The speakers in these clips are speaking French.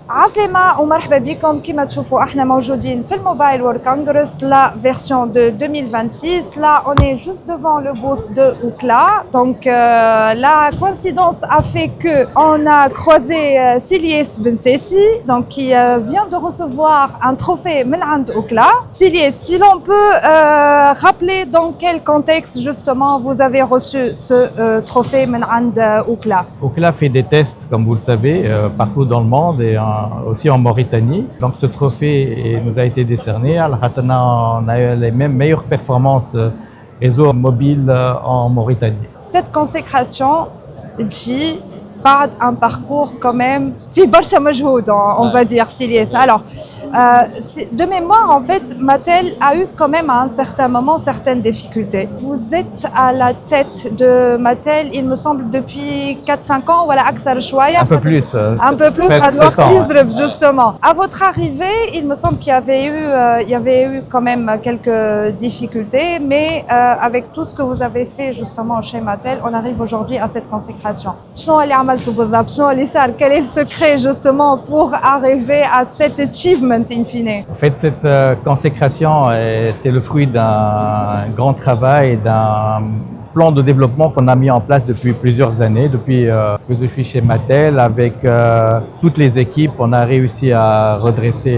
عسلامة ومرحبا بكم. كما تشوفوا احنا موجودين في الموبايل وورد كونغرس لا version de 2026. Là on est juste devant le booth de Ookla. Donc la coïncidence a fait que on a croisé Silies Bensessi, donc qui vient de recevoir un trophée من عند Ookla. Silies, si l'on peut rappeler dans quel contexte justement vous avez reçu ce trophée من عند Ookla. Ookla fait des tests, comme vous le savez, partout dans le monde et aussi en Mauritanie. Donc ce trophée nous a été décerné. On a eu les mêmes meilleures performances réseau mobile en Mauritanie. Cette consécration dit بعد un parcours quand même في برشا مجهود, on va dire, Silies. Alors, de mémoire, en fait, Mattel a eu quand même à un certain moment certaines difficultés. Vous êtes à la tête de Mattel, il me semble, depuis 4-5 ans, voilà, أكثر شوية. Un peu plus. Un peu plus, presque 7 ans. justement. À votre arrivée, il me semble qu'il y avait eu quand même quelques difficultés, mais avec tout ce que vous avez fait justement chez Mattel, on arrive aujourd'hui à cette consécration. Quel est le secret justement pour arriver à cet achievement in fine? En fait, cette consécration, c'est le fruit d'un grand travail et d'un plan de développement qu'on a mis en place depuis plusieurs années. Depuis que je suis chez Mattel, avec toutes les équipes, on a réussi à redresser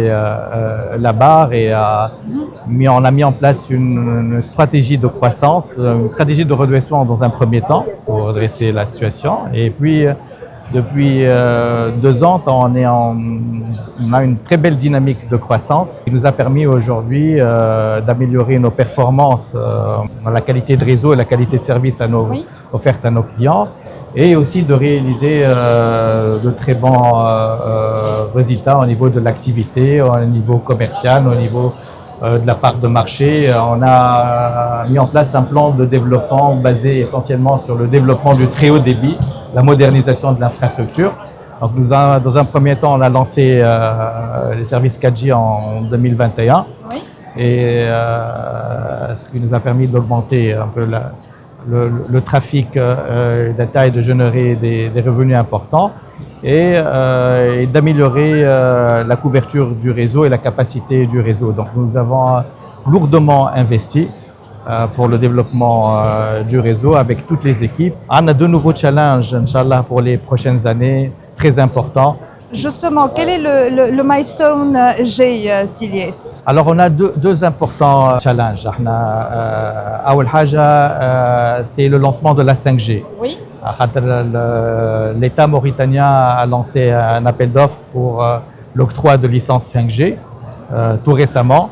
la barre et on a mis en place une stratégie de croissance, une stratégie de redressement dans un premier temps pour redresser la situation. Et puis, depuis 2 ans, on a une très belle dynamique de croissance qui nous a permis aujourd'hui d'améliorer nos performances dans la qualité de réseau et la qualité de service offerte à nos clients et aussi de réaliser de très bons résultats au niveau de l'activité, au niveau commercial, au niveau de la part de marché. On a mis en place un plan de développement basé essentiellement sur le développement du très haut débit, la modernisation de l'infrastructure. Donc dans un premier temps, on a lancé les services 4G en 2021, Oui. et ce qui nous a permis d'augmenter un peu le trafic data et de générer des revenus importants et d'améliorer la couverture du réseau et la capacité du réseau. Donc nous avons lourdement investi pour le développement du réseau avec toutes les équipes. On a de nouveaux challenges, Inch'Allah, pour les prochaines années, très importants. Justement, quel est le milestone G, Silies? Alors on a deux importants challenges. أول حاجة, c'est le lancement de la 5G. Oui. L'État mauritanien a lancé un appel d'offres pour l'octroi de licences 5G tout récemment.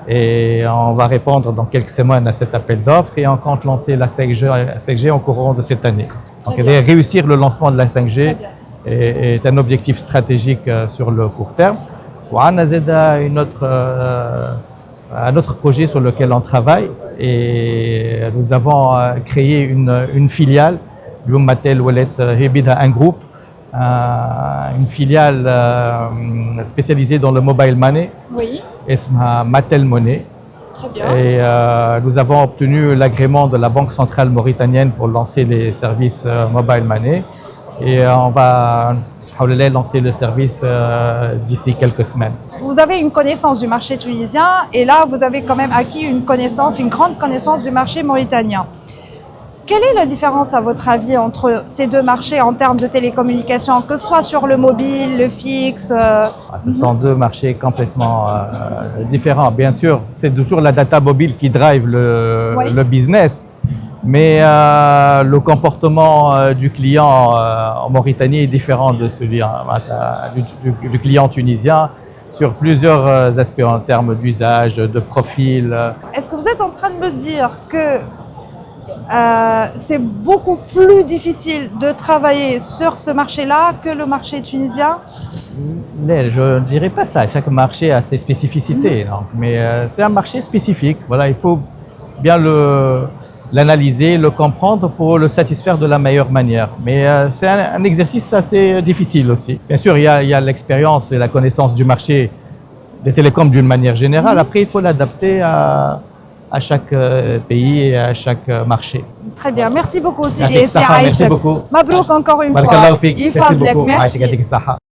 Et on va répondre dans quelques semaines à cet appel d'offres et on compte lancer la 5G au courant de cette année. Donc réussir le lancement de la 5G est un objectif stratégique sur le court terme. On a un autre projet sur lequel on travaille et nous avons créé une filiale, Mattel Wallet Hibida, un groupe, une filiale spécialisée dans le mobile money. Oui. اسمها Mattel Money. Très bien. Et nous avons obtenu l'agrément de la Banque centrale mauritanienne pour lancer les services mobile money. Et on va lancer le service d'ici quelques semaines. Vous avez une connaissance du marché tunisien et là, vous avez quand même acquis une grande connaissance du marché mauritanien. Quelle est la différence, à votre avis, entre ces deux marchés en termes de télécommunications, que ce soit sur le mobile, le fixe? Ce sont deux marchés complètement différents. Bien sûr, c'est toujours la data mobile qui drive le business, mais le comportement du client en Mauritanie est différent de celui du client tunisien sur plusieurs aspects en termes d'usage, de profil. Est-ce que vous êtes en train de me dire que c'est beaucoup plus difficile de travailler sur ce marché-là que le marché tunisien? Je ne dirais pas ça. Chaque marché a ses spécificités. Donc, mais c'est un marché spécifique. Voilà, il faut bien l'analyser, le comprendre pour le satisfaire de la meilleure manière. Mais c'est un exercice assez difficile aussi. Bien sûr, il y a l'expérience et la connaissance du marché des télécoms d'une manière générale. Après, il faut l'adapter à chaque pays et à chaque marché. Très bien, merci beaucoup. Merci beaucoup. Mabrouk encore une fois. Merci beaucoup.